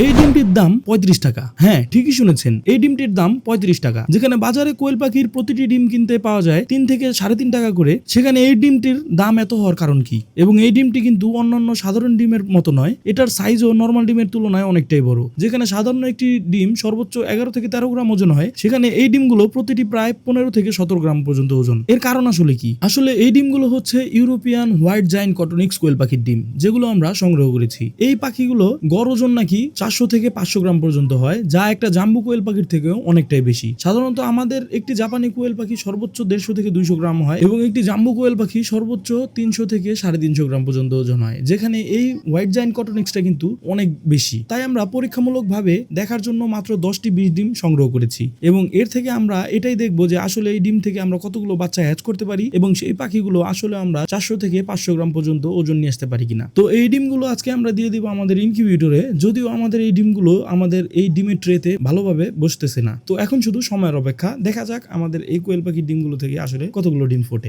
এই ডিমটির দাম 35 টাকা। হ্যাঁ, ঠিকই শুনেছেন, এই ডিমটির দাম 35 টাকা। যেখানে বাজারে কোয়েল পাখির প্রতিটি ডিম কিনতে পাওয়া যায় 3 থেকে 3.5 টাকা করে, সেখানে এই ডিমটির দাম এত হওয়ার কারণ কি? এবং এই ডিমটি কিন্তু অন্যান্য সাধারণ ডিমের মতো নয়, এটার সাইজও নরমাল ডিমের তুলনায় অনেকটাই বড়। যেখানে সাধারণ একটি ডিম সর্বোচ্চ 11 থেকে 13 গ্রাম ওজন হয়, সেখানে এই ডিমগুলো প্রতিটি প্রায় 15 থেকে 17 গ্রাম পর্যন্ত ওজন। এর কারণ আসলে কি? আসলে এই ডিমগুলো হচ্ছে ইউরোপিয়ান হোয়াইট জায়ান্ট কটনিক্স কোয়েল পাখির ডিম, যেগুলো আমরা সংগ্রহ করেছি। এই পাখিগুলো গড় ওজন নাকি 400 থেকে 500 গ্রাম পর্যন্ত হয়, যা একটা জাম্বু কোয়েল পাখির থেকেও অনেকটাই বেশি। সাধারণত আমাদের একটি জাপানি কোয়েল পাখি সর্বোচ্চ 150 থেকে 200 গ্রাম হয় এবং একটি জাম্বু কোয়েল পাখি সর্বোচ্চ 300 থেকে 350 গ্রাম পর্যন্ত ওজন হয়, যেখানে এই হোয়াইট জায়ান্ট কটনিক্সটা কিন্তু অনেক বেশি। তাই আমরা পরীক্ষামূলকভাবে দেখার জন্য মাত্র 10টি 20 ডিম সংগ্রহ করেছি এবং এর থেকে আমরা এটাই দেখবো যে আসলে এই ডিম থেকে আমরা কতগুলো বাচ্চা হ্যাচ করতে পারি এবং সেই পাখিগুলো আসলে আমরা 400 থেকে 500 গ্রাম পর্যন্ত ওজন নিয়ে আসতে পারি কিনা। তো এই ডিমগুলো আজকে আমরা দিয়ে দিব আমাদের ইনকিউবেটরে, যদিও আমাদের এই ডিমগুলো আমাদের এই ডিমের ট্রেতে ভালোভাবে বসতেছে না। তো এখন শুধু সময়ের অপেক্ষা, দেখা যাক আমাদের এই কোয়েল পাখির ডিমগুলো থেকে আসলে কতগুলো ডিম ফোটে।